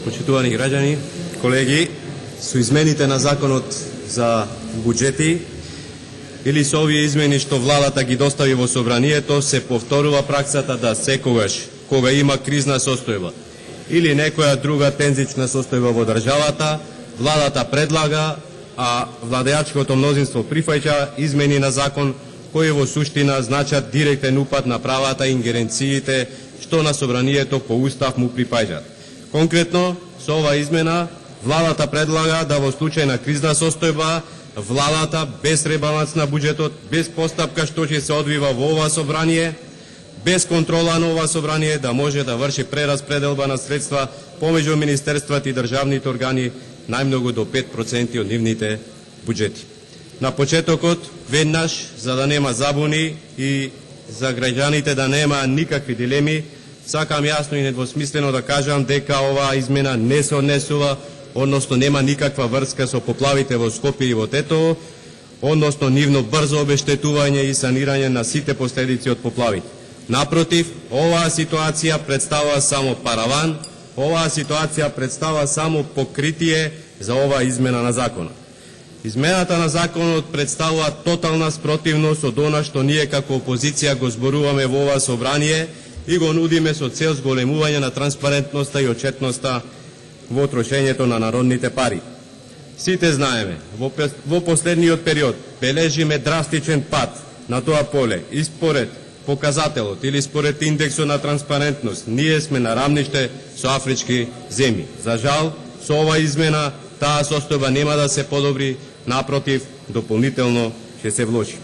Почитувани граѓани, колеги, со измените на законот за буџети или со овие измени што владата ги достави во собранието, се повторува праксата да секогаш кога има кризна состојба или некоја друга тензична состојба во државата, владата предлага, а владеачкото мнозинство прифаќа измени на закон кои во суштина значат директен упад на правата и ингеренциите што на собранието по устав му припаѓаат. Конкретно, со ова измена, владата предлага да во случај на кризна состојба, владата без ребаланс на буџетот, без постапка што ќе се одвива во ова собрание, без контрола на ова собрание, да може да врши прераспределба на средства помеѓу министерствата и државните органи најмногу до 5% од нивните буџети. На почетокот, веднаш, за да нема забуни и за граѓаните да нема никакви дилеми, сакам јасно и недвосмислено да кажам дека оваа измена не се однесува, односно нема никаква врска со поплавите во Скопје и во Тетово, односно нивно брзо обештетување и санирање на сите последици од поплавите. Напротив, оваа ситуација представува само параван, оваа ситуација представува само покритие за оваа измена на законот. Измената на законот представува тотална спротивност од она што ние како опозиција го зборуваме во оваа собрание и го нудиме со цел зголемување на транспарентноста и отчетноста во трошењето на народните пари. Сите знаеме, во последниот период бележиме драстичен пат на тоа поле и според показателот или според индексот на транспарентност, ние сме на рамниште со афрички земји. За жал, со ова измена таа состојба нема да се подобри, напротив, дополнително ќе се влоши.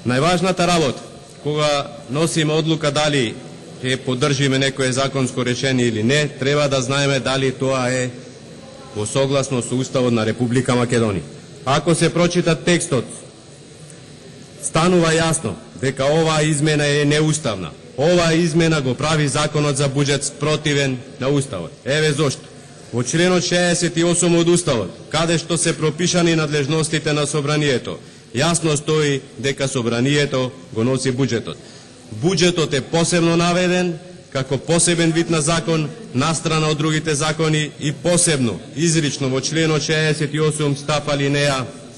Најважната работа, кога носиме одлука дали ќе поддржиме некое законско решение или не, треба да знаеме дали тоа е во согласно со Уставот на Република Македонија. Ако се прочита текстот, станува јасно дека оваа измена е неуставна. Оваа измена го прави законот за буџет спротивен на Уставот. Еве зошто. Во членот 68 од Уставот, каде што се пропишани надлежностите на собранието, јасно стои дека собранието го носи буџетот. Буџетот е посебно наведен како посебен вид на закон, настрана од другите закони и посебно, изрично во членот 68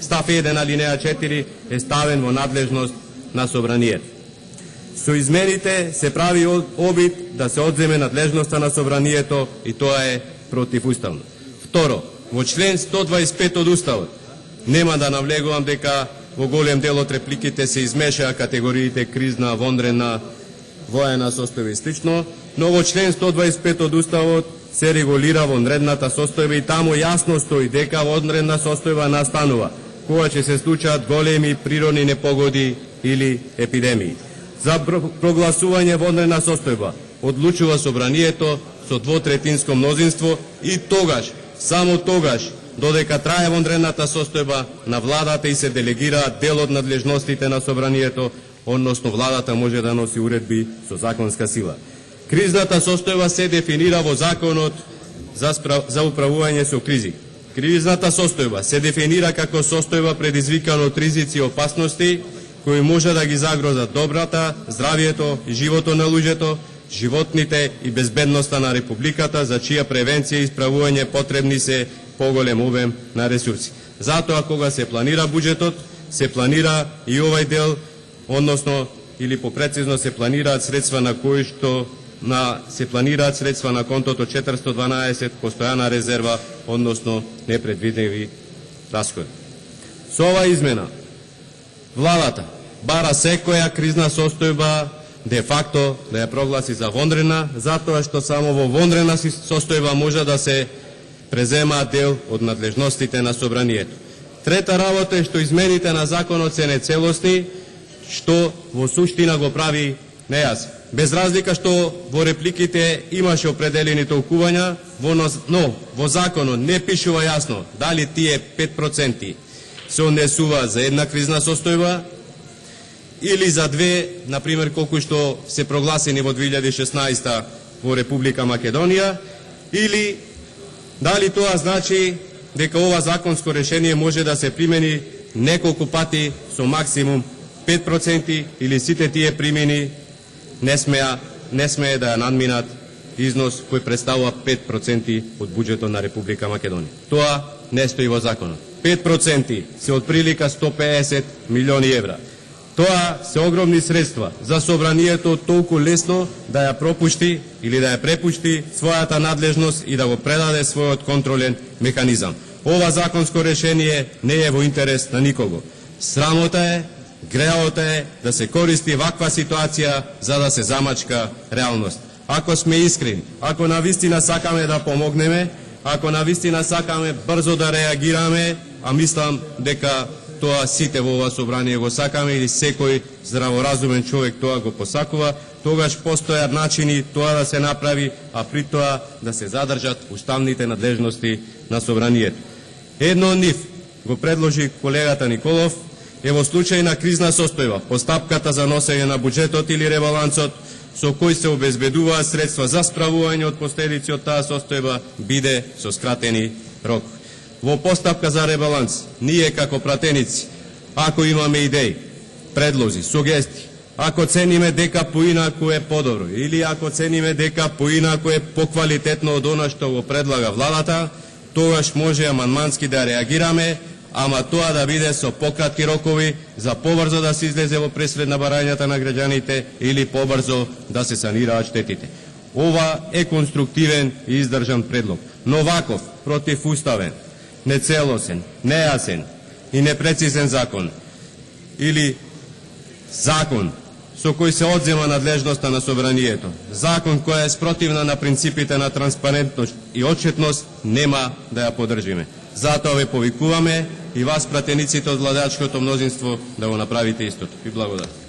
став 1 алинеја 4 е ставен во надлежност на собранието. Со измените се прави обид да се одземе надлежноста на собранието и тоа е противуставно. Второ, во член 125 од Уставот, нема да навлегувам дека во голем дел од репликите се измешаа категориите кризна, вонредна, воена состојба и слично, но во член 125 од Уставот се регулира вонредната состојба и таму јасно стои дека вонредна состојба настанува кога ќе се случаат големи природни непогоди или епидемии. За прогласување вонредна состојба одлучува собранието со двотретинско мнозинство и тогаш, само тогаш, додека трае вонредната состојба, на владата и се делегираат дел од надлежностите на собранието, односно владата може да носи уредби со законска сила. Кризната состојба се дефинира во Законот за управување со кризи. Кризната состојба се дефинира како состојба предизвикана од ризици и опасности кои може да ги загрозат добрата, здравието и животот на луѓето, животните и безбедноста на Републиката, за чија превенција и исправување потребни се поголем обем на ресурси. Затоа, кога се планира буџетот, се планира и овај дел, односно, или попрецизно се планираат средства на кои што се планираат средства на контото 412 постојана резерва, односно непредвидени расходи. Со ова измена, владата бара секоја кризна состојба де факто да ја прогласи за вонредна, затоа што само во вонредна состојба може да се преземаат дел од надлежностите на собранието. Трета работа е што измените на законот се нецелосни, што во суштина го прави нејасен. Без разлика што во репликите имаше определени толкувања, но во законот не пишува јасно дали тие 5% се однесува за една кризна состојба или за две, например, колку што се прогласени во 2016 во Република Македонија, или дали тоа значи дека ова законско решение може да се примени неколку пати со максимум 5% или сите тие примени не смее да ја надминат износ кој представува 5% од буџетот на Република Македонија. Тоа не стои во законот. 5% се отприлика 150 милиони евра. Тоа се огромни средства за собранието толку лесно да ја пропушти или да ја препушти својата надлежност и да го предаде својот контролен механизам. Ова законско решение не е во интерес на никого. Срамота е, греота е да се користи ваква ситуација за да се замачка реалност. Ако сме искрени, ако навистина сакаме да помогнеме, ако навистина сакаме брзо да реагираме, а мислам дека тоа сите во ова собрание го сакаме или секој здраворазумен човек тоа го посакува, тогаш постојат начини тоа да се направи, а при тоа да се задржат уставните надлежности на собранието. Едно од нив го предложи колегата Николов е во случај на кризна состојба, постапката за носење на буџетот или ребалансот со кој се обезбедуваат средства за справување од последици од таа состојба биде со скратени рок. Во постапка за ребаланс, ние како пратеници, ако имаме идеи, предлози, сугестии, ако цениме дека поинаку е подобро или ако цениме дека поинаку е поквалитетно од она што го предлага владата, тогаш може амандмански да реагираме, ама тоа да биде со пократки рокови за побрзо да се излезе во пресред на барањата на граѓаните или побрзо да се санираат штетите. Ова е конструктивен и издржан предлог, но ваков противуставен, нецелосен, нејасен и непрецизен закон или закон со кој се одзема надлежноста на собранието, закон која е спротивна на принципите на транспарентност и отчетност, нема да ја поддржиме. Затоа ве повикуваме и вас, пратениците од владеачкото мнозинство, да го направите истото. И благодарам.